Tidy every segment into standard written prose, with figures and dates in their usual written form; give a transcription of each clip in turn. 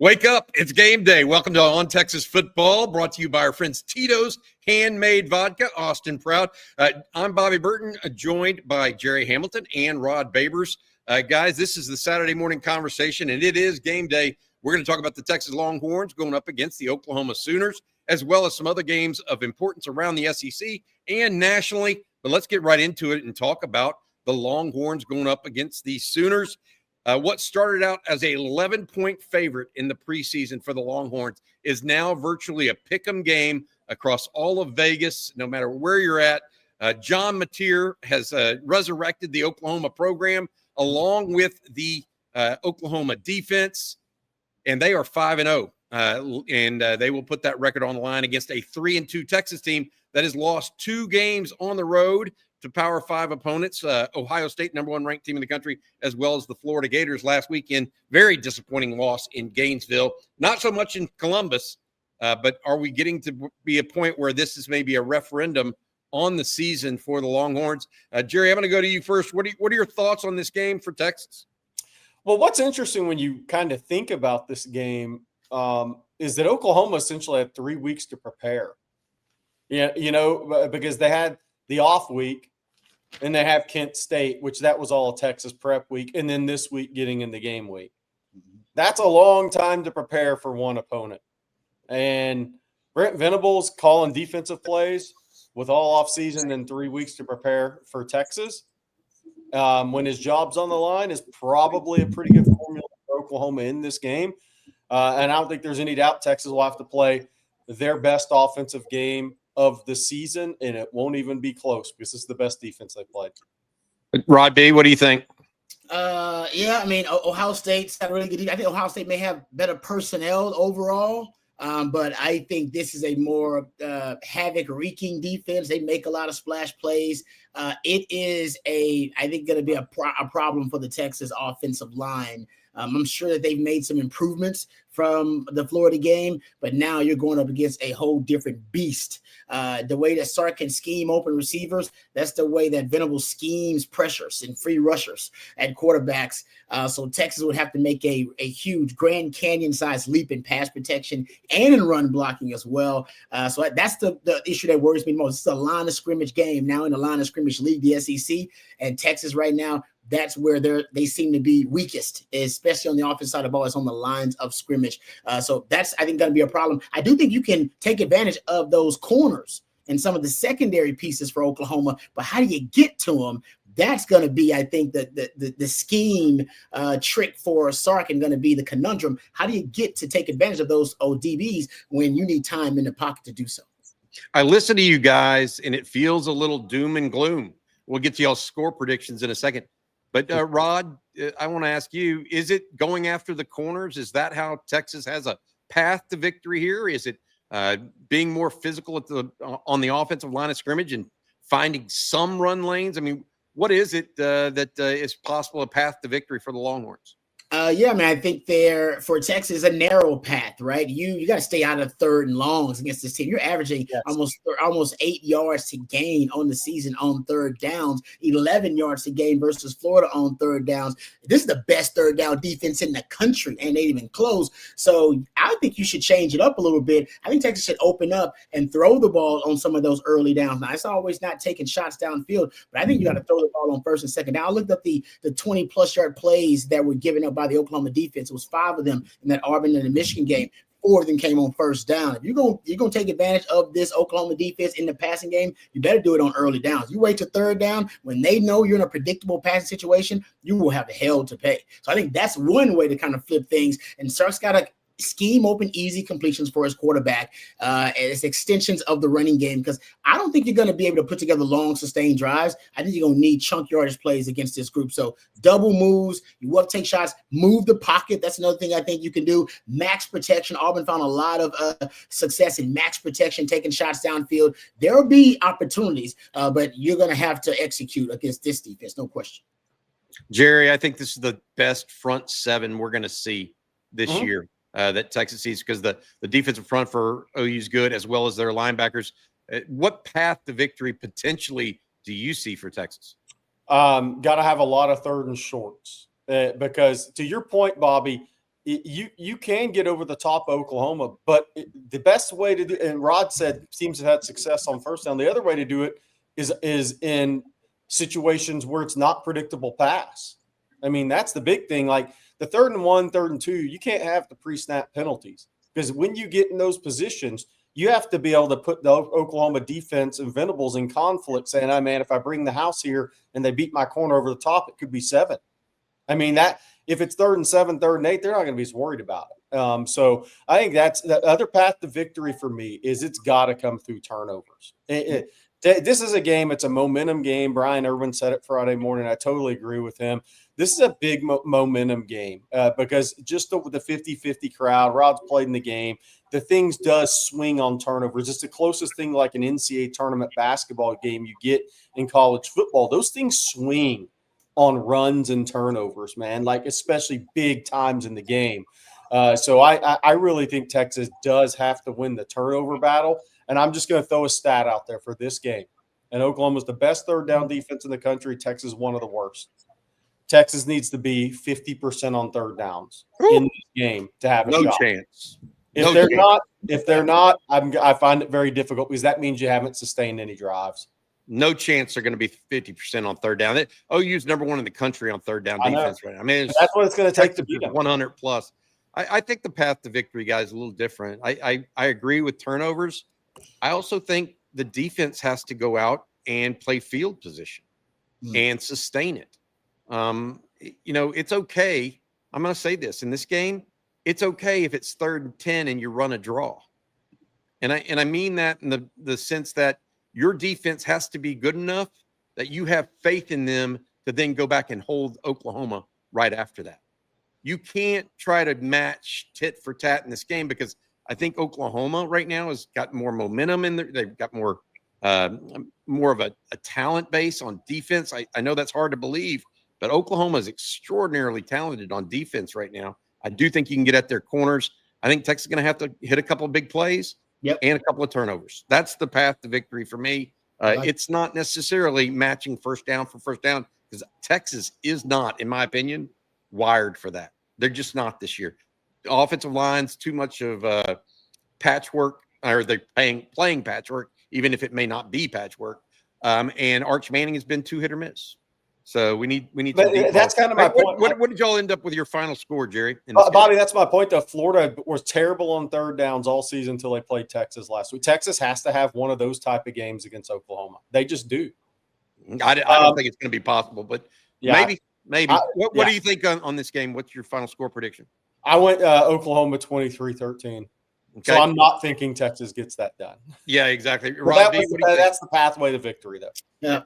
Wake up. It's game day. Welcome to On Texas Football, brought to you by our friends Tito's Handmade Vodka, Austin Proud. I'm Bobby Burton, joined by Gerry Hamilton and Rod Babers. Guys, this is the Saturday morning conversation, and it is game day. We're going to talk about the Texas Longhorns going up against the Oklahoma Sooners, as well as some other games of importance around the SEC and nationally. But let's get right into it and talk about the Longhorns going up against the Sooners. What started out as a 11-point favorite in the preseason for the Longhorns is now virtually a pick'em game across all of Vegas, no matter where you're at. John Mateer has resurrected the Oklahoma program along with the Oklahoma defense, and they are 5-0. And they will put that record on the line against a 3-2 Texas team that has lost 2 games on the road to Power 5 opponents, Ohio State, number 1 ranked team in the country, as well as the Florida Gators last weekend. Very disappointing loss in Gainesville. Not so much in Columbus, but are we getting to be a point where this is maybe a referendum on the season for the Longhorns? Gerry, I'm going to go to you first. What are your thoughts on this game for Texas? Well, what's interesting when you kind of think about this game is that Oklahoma essentially had 3 weeks to prepare. Yeah, because they had the off week, and they have Kent State, which that was all a Texas prep week, and then this week getting in the game week. That's a long time to prepare for one opponent. And Brent Venables calling defensive plays with all offseason and 3 weeks to prepare for Texas when his job's on the line is probably a pretty good formula for Oklahoma in this game. And I don't think there's any doubt Texas will have to play their best offensive game of the season, and it won't even be close because this is the best defense they played. Rod B, what do you think? Yeah, I mean, Ohio State's got a really good. I think Ohio State may have better personnel overall, but I think this is a more havoc-wreaking defense. They make a lot of splash plays. It is I think, going to be a problem for the Texas offensive line. I'm sure that they've made some improvements from the Florida game, but now you're going up against a whole different beast. The way that Sark can scheme open receivers, that's the way that Venables schemes pressures and free rushers at quarterbacks. So Texas would have to make a huge Grand Canyon-sized leap in pass protection and in run blocking as well. So that's the issue that worries me the most. It's a line of scrimmage game now in the line of scrimmage league, the SEC, and Texas right now, that's where they seem to be weakest, especially on the offensive side of the ball. It's on the lines of scrimmage. So that's, I think, going to be a problem. I do think you can take advantage of those corners and some of the secondary pieces for Oklahoma, but how do you get to them? That's going to be, I think, the scheme trick for Sark and going to be the conundrum. How do you get to take advantage of those ODBs when you need time in the pocket to do so? I listen to you guys, and it feels a little doom and gloom. We'll get to y'all's score predictions in a second. But, Rod, I want to ask you, is it going after the corners? Is that how Texas has a path to victory here? Is it being more physical on the offensive line of scrimmage and finding some run lanes? I mean, what is it that is possible a path to victory for the Longhorns? Yeah, I mean, I think for Texas, a narrow path, right? You got to stay out of third and longs against this team. You're averaging almost 8 yards to gain on the season on third downs, 11 yards to gain versus Florida on third downs. This is the best third down defense in the country, and they even close. So I think you should change it up a little bit. I think Texas should open up and throw the ball on some of those early downs. Now, it's always not taking shots downfield, but I think you got to throw the ball on first and second. Now, I looked up the 20-plus yard plays that were given up by the Oklahoma defense. It was 5 of them in that Auburn and the Michigan game. 4 of them came on first down. If you're gonna take advantage of this Oklahoma defense in the passing game, you better do it on early downs. You wait to third down when they know you're in a predictable passing situation, you will have hell to pay. So I think that's one way to kind of flip things. And Sark's got to scheme open easy completions for his quarterback as extensions of the running game, because I don't think you're going to be able to put together long sustained drives. I think you're going to need chunk yardage plays against this group. So double moves, you want to take shots, move the pocket. That's another thing I think you can do. Max protection. Auburn found a lot of success in max protection, taking shots downfield. There will be opportunities, but you're going to have to execute against this defense, no question. Gerry, I think this is the best front seven we're going to see this year. That Texas sees, because the defensive front for OU is good, as well as their linebackers. What path to victory potentially do you see for Texas? Got to have a lot of third and shorts because, to your point, Bobby, you can get over the top of Oklahoma, but the best way to do, and Rod said seems to have had success on first down. The other way to do it is in situations where it's not predictable pass. I mean, that's the big thing. Like the 3rd and 1, 3rd and 2, you can't have the pre-snap penalties because when you get in those positions, you have to be able to put the Oklahoma defense and Venables in conflict, saying, "Oh man, if I bring the house here and they beat my corner over the top, it could be 7." I mean, that if it's 3rd and 7, 3rd and 8, they're not going to be as worried about it. So I think that's the other path to victory for me is it's got to come through turnovers. This is a game. It's a momentum game. Brian Irwin said it Friday morning. I totally agree with him. This is a big momentum game because just with the 50-50 crowd, Rod's played in the game. The things does swing on turnovers. It's the closest thing like an NCAA tournament basketball game you get in college football. Those things swing on runs and turnovers, man, like especially big times in the game. So I really think Texas does have to win the turnover battle. And I'm just going to throw a stat out there for this game. And Oklahoma's the best 3rd down defense in the country. Texas is one of the worst. Texas needs to be 50% on 3rd downs in this game to have a shot. No chance. If they're not, I find it very difficult because that means you haven't sustained any drives. No chance they're going to be 50% on 3rd down. OU's number 1 in the country on 3rd down defense right now. I mean, that's what it's going to take to beat them. 100 plus. I think the path to victory, guys, is a little different. I agree with turnovers. I also think the defense has to go out and play field position and sustain it. It's okay. I'm going to say this in this game. It's okay if it's 3rd and 10 and you run a draw. And I mean that in the sense that your defense has to be good enough that you have faith in them to then go back and hold Oklahoma right after that. You can't try to match tit for tat in this game because I think Oklahoma right now has got more momentum in there. They've got more of a talent base on defense. I know that's hard to believe, but Oklahoma is extraordinarily talented on defense right now. I do think you can get at their corners. I think Texas is going to have to hit a couple of big plays and a couple of turnovers. That's the path to victory for me. It's not necessarily matching first down for first down because Texas is not, in my opinion, wired for that. They're just not this year. The offensive line's too much of patchwork, or they're playing patchwork, even if it may not be patchwork. And Arch Manning has been too hit or miss. So we need. That's kind of my point. What did y'all end up with your final score, Jerry? Bobby, that's my point. Though Florida was terrible on 3rd downs all season until they played Texas last week. Texas has to have one of those type of games against Oklahoma. They just do. I don't think it's going to be possible, but maybe. What do you think on this game? What's your final score prediction? I went Oklahoma 23-13. Okay. So I'm not thinking Texas gets that done. Yeah, exactly. That's the pathway to victory, though. Yeah.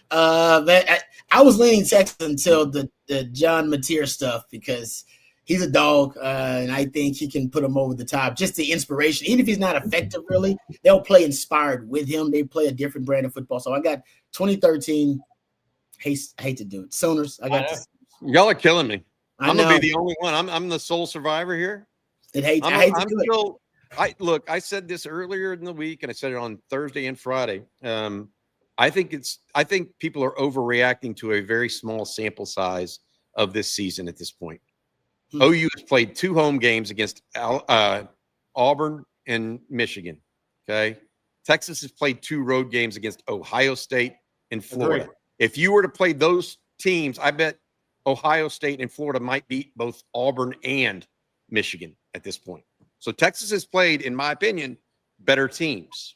I was leaning Texas until the John Mateer stuff because he's a dog, and I think he can put him over the top. Just the inspiration. Even if he's not effective, really, they'll play inspired with him. They play a different brand of football. So I got 2013. I hate to do it. Sooners. I got this. Y'all are killing me. I'm going to be the only one. I'm the sole survivor here. I hate to do it. Look, I said this earlier in the week, and I said it on Thursday and Friday. I think people are overreacting to a very small sample size of this season at this point. OU has played 2 home games against Auburn and Michigan. Okay. Texas has played 2 road games against Ohio State and Florida. Agreed. If you were to play those teams, I bet Ohio State and Florida might beat both Auburn and Michigan at this point. So Texas has played, in my opinion, better teams.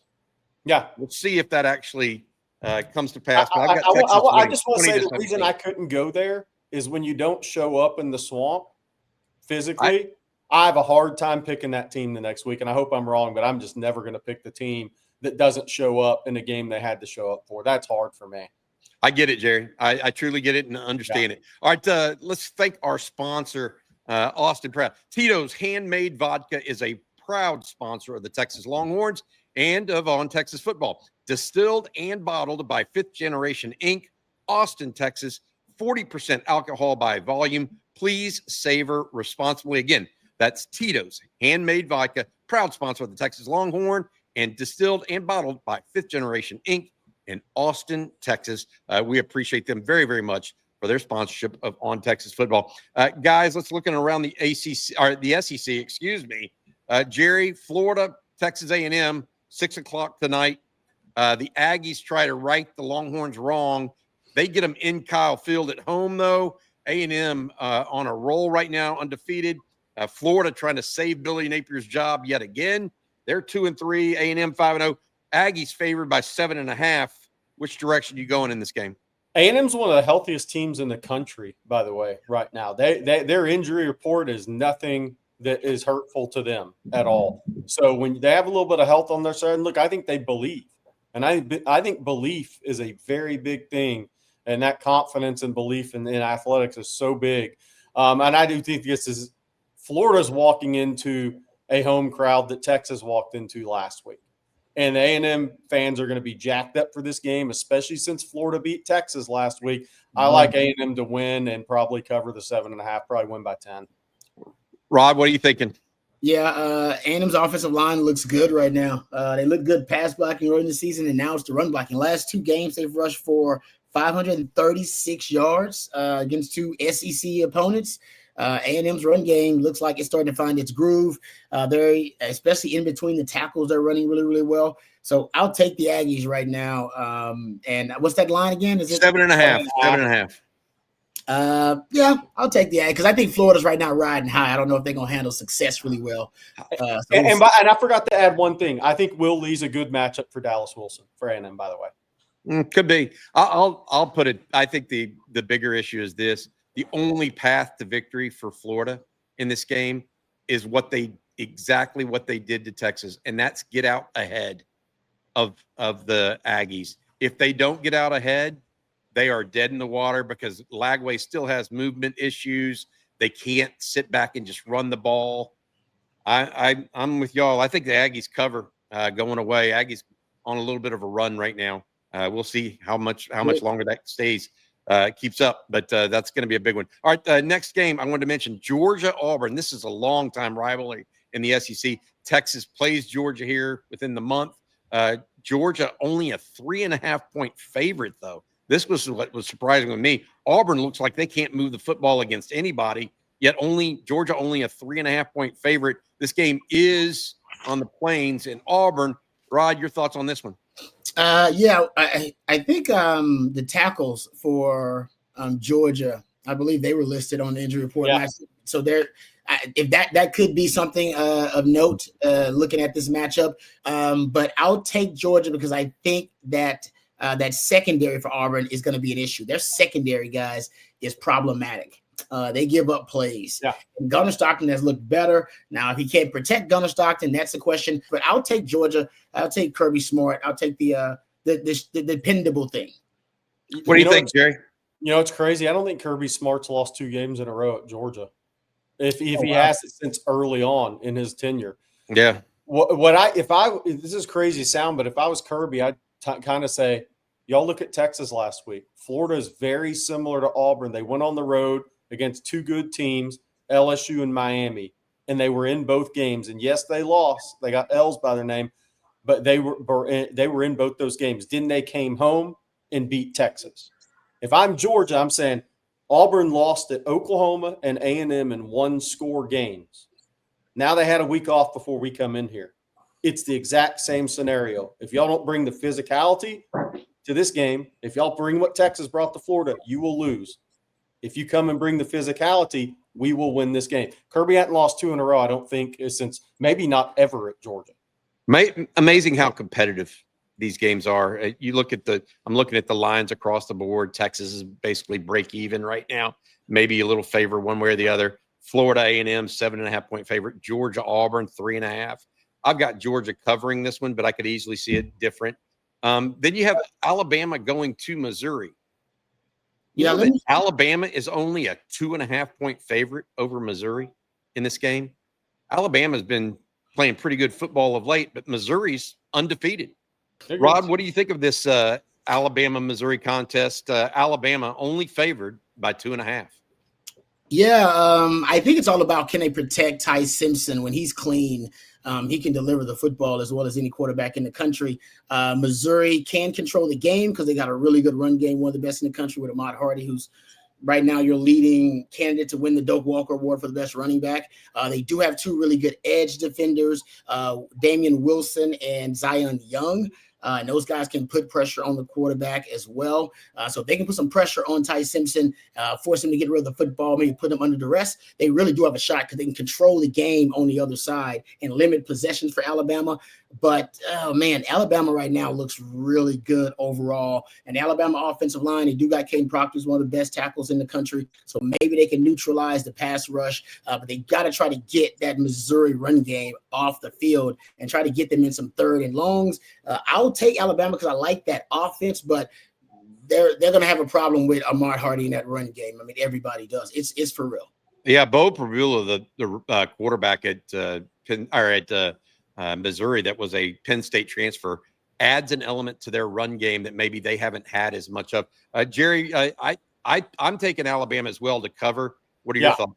Yeah. We'll see if that actually comes to pass. I just want to say the reason I couldn't go there is when you don't show up in the swamp physically, I have a hard time picking that team the next week. And I hope I'm wrong, but I'm just never going to pick the team that doesn't show up in a game they had to show up for. That's hard for me. I get it, Jerry. I truly get it and understand it. All right, let's thank our sponsor, Austin Proud. Tito's Handmade Vodka is a proud sponsor of the Texas Longhorns and of On Texas Football. Distilled and bottled by 5th Generation Inc., Austin, Texas, 40% alcohol by volume. Please savor responsibly. Again, that's Tito's Handmade Vodka, proud sponsor of the Texas Longhorn, and distilled and bottled by 5th Generation Inc. in Austin, Texas. We appreciate them very, very much for for their sponsorship of On Texas Football. Guys, let's look around the ACC or the SEC. Excuse me, Jerry, Florida, Texas A&M, 6 o'clock tonight. The Aggies try to right the Longhorns wrong. They get them in Kyle Field at home, though. A&M on a roll right now, undefeated. Florida trying to save Billy Napier's job yet again. They're 2-3. A&M 5-0. Aggies favored by 7.5. Which direction you going in this game? A&M's one of the healthiest teams in the country, by the way, right now. Their injury report is nothing that is hurtful to them at all. So when they have a little bit of health on their side, and look, I think they believe. And I think belief is a very big thing. And that confidence and belief in athletics is so big. And I do think Florida's walking into a home crowd that Texas walked into last week. And the A&M fans are going to be jacked up for this game, especially since Florida beat Texas last week. I like A&M to win and probably cover the 7.5, probably win by 10. Rod, what are you thinking? Yeah, A&M's offensive line looks good right now. They look good pass blocking early in the season, and now it's the run blocking. Last 2 games, they've rushed for 536 yards against 2 SEC opponents. A&M's run game looks like it's starting to find its groove. They're especially in between the tackles, they're running really, really well. So I'll take the Aggies right now. And what's that line again? Is it 7.5? 7.5. Yeah, I'll take the Aggies because I think Florida's right now riding high. I don't know if they're gonna handle success really well. And I forgot to add one thing. I think Will Lee's a good matchup for Dallas Wilson for A&M, by the way. Could be. I'll put it. I think the bigger issue is this. The only path to victory for Florida in this game is exactly what they did to Texas, and that's get out ahead of the Aggies. If they don't get out ahead, they are dead in the water because Lagway still has movement issues. They can't sit back and just run the ball. I'm with y'all. I think the Aggies cover going away. Aggies on a little bit of a run right now. We'll see how much longer that stays. Keeps up, but that's going to be a big one. All right, next game I wanted to mention, Georgia-Auburn. This is a long-time rivalry in the SEC. Texas plays Georgia here within the month. Georgia only a 3.5-point favorite, though. This was what was surprising with me. Auburn looks like they can't move the football against anybody, yet Georgia only a 3.5-point favorite. This game is on the Plains in Auburn. Rod, your thoughts on this one? Yeah, I think the tackles for Georgia, I believe they were listed on the injury report. Yeah. So if that could be something of note looking at this matchup. But I'll take Georgia because I think that that secondary for Auburn is going to be an issue. Their secondary, guys, is problematic. They give up plays. Yeah. Gunnar Stockton has looked better. Now, if he can't protect Gunnar Stockton, that's a question. But I'll take Georgia. I'll take Kirby Smart. I'll take the dependable thing. What do you think, Jerry? You know, it's crazy. I don't think Kirby Smart's lost 2 games in a row at Georgia. If he has it since early on in his tenure. Yeah. This is crazy sound, but if I was Kirby, I'd kind of say, y'all look at Texas last week. Florida is very similar to Auburn. They went on the road against 2 good teams, LSU and Miami, and they were in both games. And yes, they lost. They got L's by their name, but they were in both those games. Then they came home and beat Texas. If I'm Georgia, I'm saying Auburn lost at Oklahoma and A&M in 1-score games. Now they had a week off before we come in here. It's the exact same scenario. If y'all don't bring the physicality to this game, if y'all bring what Texas brought to Florida, you will lose. If you come and bring the physicality, we will win this game. Kirby hadn't lost 2 in a row, I don't think, since maybe not ever at Georgia. Amazing how competitive these games are. I'm looking at the lines across the board. Texas is basically break even right now. Maybe a little favor one way or the other. Florida A&M 7.5-point favorite. Georgia Auburn 3.5. I've got Georgia covering this one, but I could easily see it different. Then you have Alabama going to Missouri. Alabama is only a 2.5-point favorite over Missouri in this game. Alabama's been playing pretty good football of late, but Missouri's undefeated. Rod, what do you think of this Alabama-Missouri contest? Alabama only favored by 2.5. Yeah, I think it's all about can they protect Ty Simpson when he's clean. He can deliver the football as well as any quarterback in the country. Missouri can control the game because they got a really good run game, one of the best in the country with Ahmad Hardy, who's right now your leading candidate to win the Doak Walker Award for the best running back. They do have two really good edge defenders, Damian Wilson and Zion Young. And those guys can put pressure on the quarterback as well. So if they can put some pressure on Ty Simpson, force him to get rid of the football, maybe put him under duress, they really do have a shot because they can control the game on the other side and limit possessions for Alabama. But, oh, man, Alabama right now looks really good overall. And the Alabama offensive line, they do got Caden Proctor, who's one of the best tackles in the country. So maybe they can neutralize the pass rush. But they got to try to get that Missouri run game off the field and try to get them in some third and longs. I'll take Alabama because I like that offense, but they're going to have a problem with Ahmad Hardy in that run game. I mean, everybody does. It's for real. Yeah, Bo Prabula, the quarterback at Missouri, that was a Penn State transfer, adds an element to their run game that maybe they haven't had as much of. Gerry, I'm taking Alabama as well to cover. What are your thoughts?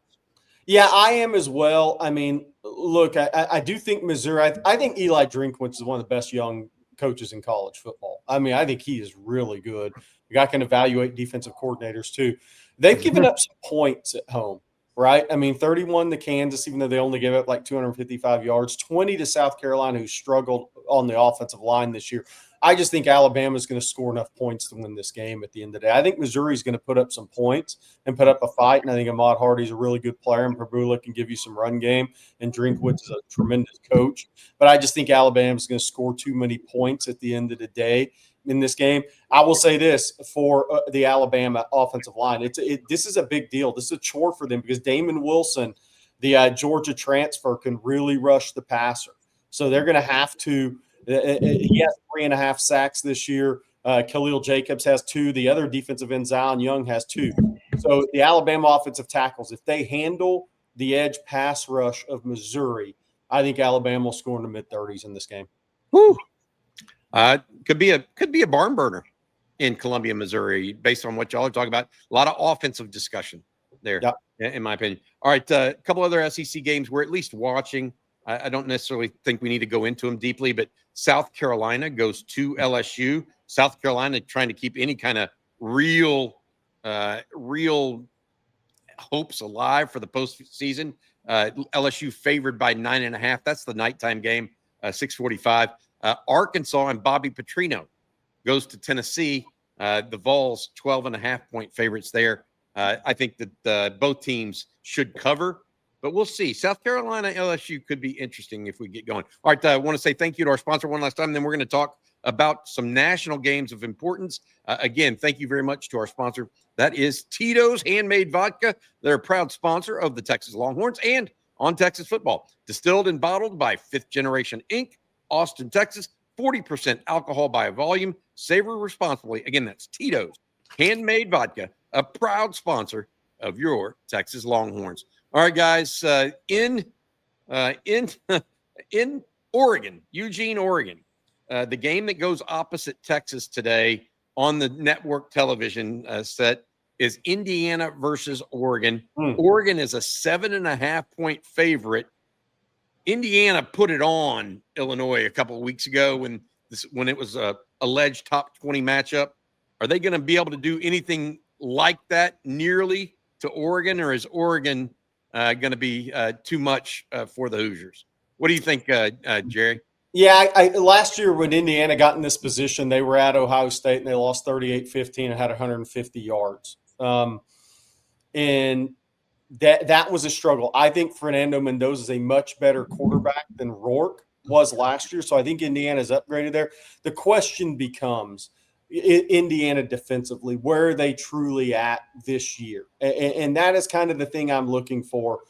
Yeah, I am as well. I mean, look, I do think Missouri. I think Eli Drinkwitz is one of the best young coaches in college football. I mean, I think he is really good. The guy can evaluate defensive coordinators too. They've given up some points at home, right? I mean, 31 to Kansas, even though they only gave up like 255 yards, 20 to South Carolina, who struggled on the offensive line this year. I just think Alabama is going to score enough points to win this game at the end of the day. I think Missouri is going to put up some points and put up a fight, and I think Ahmad Hardy is a really good player, and Prabula can give you some run game, and Drinkwitz is a tremendous coach. But I just think Alabama is going to score too many points at the end of the day in this game. I will say this for the Alabama offensive line. This is a big deal. This is a chore for them because Damon Wilson, the Georgia transfer, can really rush the passer. So they're going to have to he has 3.5 sacks this year. Khalil Jacobs has 2. The other defensive end, Zion Young, has 2. So the Alabama offensive tackles, if they handle the edge pass rush of Missouri, I think Alabama will score in the mid-30s in this game. Whew. Could be a barn burner in Columbia, Missouri, based on what y'all are talking about. A lot of offensive discussion there, in my opinion. All right, a couple other SEC games we're at least watching. I don't necessarily think we need to go into them deeply, but South Carolina goes to LSU. South Carolina trying to keep any kind of real hopes alive for the postseason. LSU favored by 9.5. That's the nighttime game, 6:45. Arkansas and Bobby Petrino goes to Tennessee. The Vols 12.5-point favorites there. I think that both teams should cover. But we'll see. South Carolina, LSU could be interesting if we get going. All right, I want to say thank you to our sponsor one last time. Then we're going to talk about some national games of importance. Again, thank you very much to our sponsor. That is Tito's Handmade Vodka. They're a proud sponsor of the Texas Longhorns and On Texas Football. Distilled and bottled by Fifth Generation Inc., Austin, Texas. 40% alcohol by volume. Savor responsibly. Again, that's Tito's Handmade Vodka, a proud sponsor of your Texas Longhorns. All right, guys, in Oregon, Eugene, Oregon, the game that goes opposite Texas today on the network television set is Indiana versus Oregon. Oregon is a 7.5-point favorite. Indiana put it on Illinois a couple of weeks ago when it was a alleged top 20 matchup. Are they going to be able to do anything like that nearly to Oregon, or is Oregon going to be too much for the Hoosiers? What do you think, Gerry? Yeah, last year when Indiana got in this position, they were at Ohio State and they lost 38-15 and had 150 yards. And that was a struggle. I think Fernando Mendoza is a much better quarterback than Rourke was last year. So I think Indiana's upgraded there. The question becomes, Indiana defensively, where are they truly at this year? And that is kind of the thing I'm looking for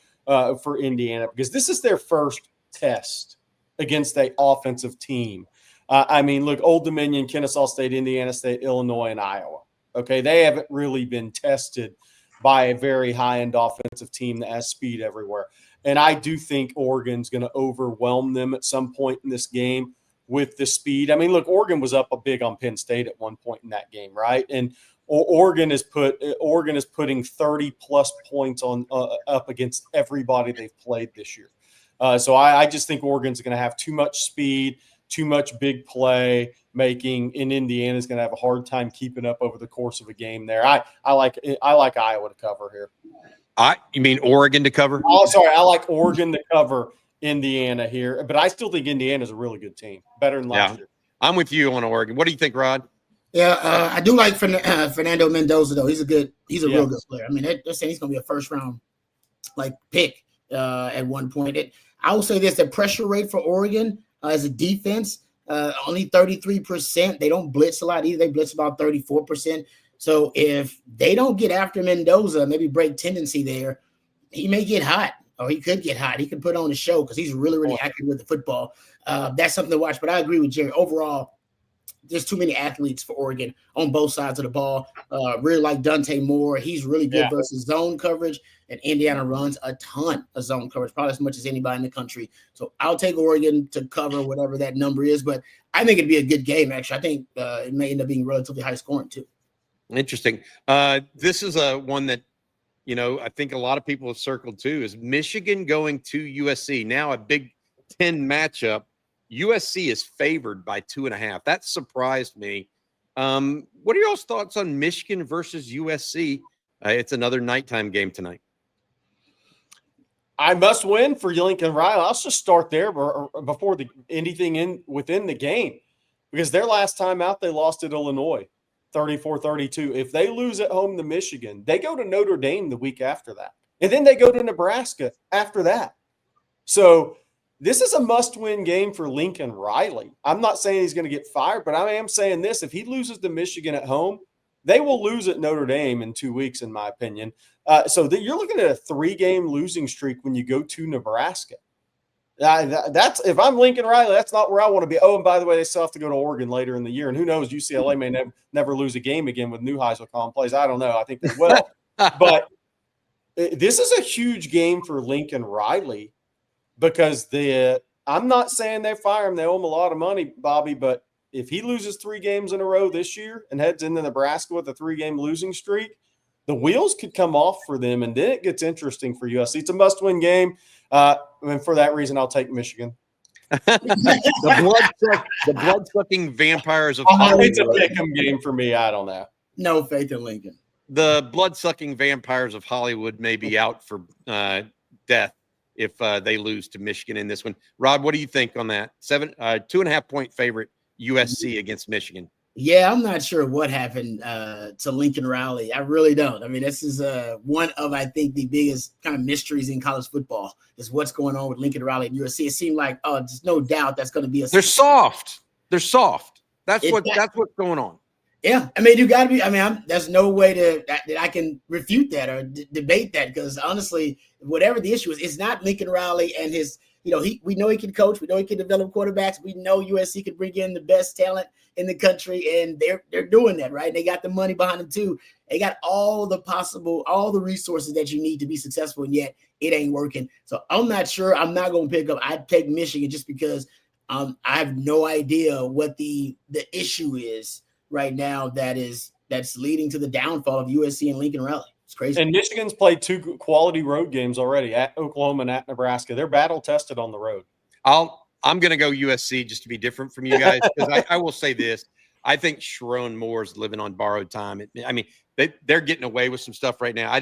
Indiana, because this is their first test against an offensive team. I mean, look, Old Dominion, Kennesaw State, Indiana State, Illinois, and Iowa. Okay, they haven't really been tested by a very high-end offensive team that has speed everywhere. And I do think Oregon's going to overwhelm them at some point in this game with the speed. I mean, look, Oregon was up a big on Penn State at one point in that game, right? And Oregon is putting 30-plus points on up against everybody they've played this year. So I just think Oregon's going to have too much speed. too much big play making, and Indiana's going to have a hard time keeping up over the course of a game there. I like Iowa to cover here. You mean Oregon to cover? Oh, sorry. I like Oregon to cover Indiana here, but I still think Indiana's a really good team, better than last year. I'm with you on Oregon. What do you think, Rod? Yeah, I do like Fernando Mendoza though. He's a real good player. I mean, they're saying he's going to be a first round pick at one point. I will say this: the pressure rate for Oregon as a defense only 33%. They don't blitz a lot either. They blitz about 34%. So if they don't get after Mendoza, maybe break tendency there, he may get hot, or he could get hot. He could put on a show because he's really, really accurate with the football. That's something to watch. But I agree with Gerry. Overall, there's too many athletes for Oregon on both sides of the ball. Really like Dante Moore. He's really good versus zone coverage, and Indiana runs a ton of zone coverage, probably as much as anybody in the country. So I'll take Oregon to cover whatever that number is, but I think it'd be a good game, actually. I think it may end up being relatively high scoring, too. Interesting. This is one that, I think a lot of people have circled, too, is Michigan going to USC. Now a Big Ten matchup. USC is favored by 2.5. That surprised me. What are y'all's thoughts on Michigan versus USC? It's another nighttime game tonight. I must win for Lincoln Riley. I'll just start there before anything within the game, because their last time out, they lost at Illinois, 34-32. If they lose at home to Michigan, they go to Notre Dame the week after that, and then they go to Nebraska after that. So this is a must-win game for Lincoln Riley. I'm not saying he's going to get fired, but I am saying this: if he loses to Michigan at home, they will lose at Notre Dame in 2 weeks, in my opinion. So you're looking at a 3-game losing streak when you go to Nebraska. That's if I'm Lincoln Riley, that's not where I want to be. Oh, and by the way, they still have to go to Oregon later in the year, and who knows? UCLA may never lose a game again with Neuheisel calling plays. I don't know. I think they will, but this is a huge game for Lincoln Riley, because I'm not saying they fire him. They owe him a lot of money, Bobby, but if he loses 3 games in a row this year and heads into Nebraska with a 3-game losing streak, the wheels could come off for them, and then it gets interesting for USC. It's a must-win game, and for that reason, I'll take Michigan. the blood-sucking vampires of Hollywood. It's a pick'em game for me. I don't know. No faith in Lincoln. The blood-sucking vampires of Hollywood may be out for death if they lose to Michigan in this one. Rod, what do you think on that? 2.5-point favorite USC against Michigan. Yeah, I'm not sure what happened to Lincoln Riley. I really don't. I mean, this is one of, I think, the biggest kind of mysteries in college football is what's going on with Lincoln Riley and USC. It seemed like, there's no doubt that's going to be They're soft. They're soft. That's what's going on. Yeah, I mean, you got to be. I mean, there's no way that I can refute that or debate that, because honestly, whatever the issue is, it's not Lincoln Riley and his. We know he can coach. We know he can develop quarterbacks. We know USC can bring in the best talent in the country, and they're doing that, right? They got the money behind them too. They got all the resources that you need to be successful, and yet it ain't working. So I'm not sure. I'm not going to pick up. I'd take Michigan just because I have no idea what the issue is right now that's leading to the downfall of USC and Lincoln Riley. It's crazy. And Michigan's played 2 quality road games already, at Oklahoma and at Nebraska. They're battle tested on the road. I'm going to go USC just to be different from you guys, because I will say this. I think Sharon Moore's living on borrowed time. I mean, they're getting away with some stuff right now. I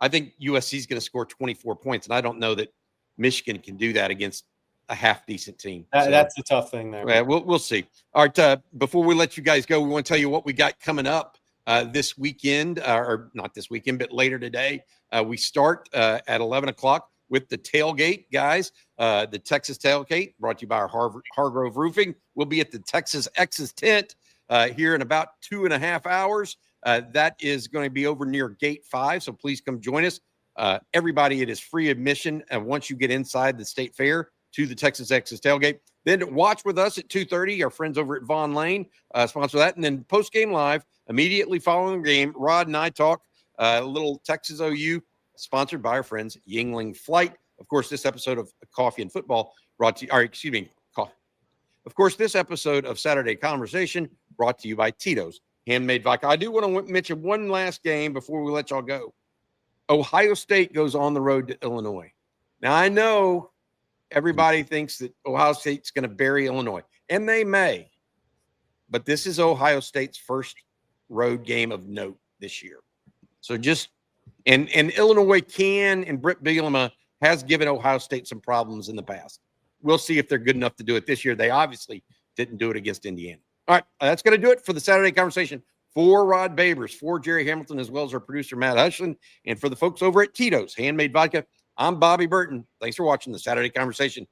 think USC is going to score 24 points, and I don't know that Michigan can do that against a half-decent team. That's the tough thing there. Yeah, we'll see. All right, before we let you guys go, we want to tell you what we got coming up this weekend, or not this weekend, but later today. We start at 11 o'clock with the tailgate, guys. The Texas tailgate, brought to you by our Hargrove Roofing. We'll be at the Texas X's tent here in about 2.5 hours. That is going to be over near Gate 5, so please come join us. Everybody, it is free admission, and once you get inside the State Fair to the Texas X's tailgate. Then watch with us at 2:30. Our friends over at Vaughn Lane sponsor that. And then post-game live, immediately following the game, Rod and I talk a little Texas OU, sponsored by our friends Yingling Flight. Of course, this episode of Coffee and Football brought to you, Of course, this episode of Saturday Conversation brought to you by Tito's Handmade Vodka. I do want to mention one last game before we let y'all go. Ohio State goes on the road to Illinois. Now, I know everybody thinks that Ohio State's going to bury Illinois, and they may. But this is Ohio State's first road game of note this year. So just and Illinois and Britt Bielema has given Ohio State some problems in the past. We'll see if they're good enough to do it this year. They obviously didn't do it against Indiana. All right, that's going to do it for the Saturday conversation. For Rod Babers, for Gerry Hamilton, as well as our producer, Matt Hushlin, and for the folks over at Tito's Handmade Vodka, I'm Bobby Burton. Thanks for watching the Saturday conversation.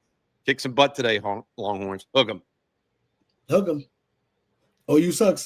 Kick some butt today, Longhorns. Hook 'em. Hook 'em. OU sucks.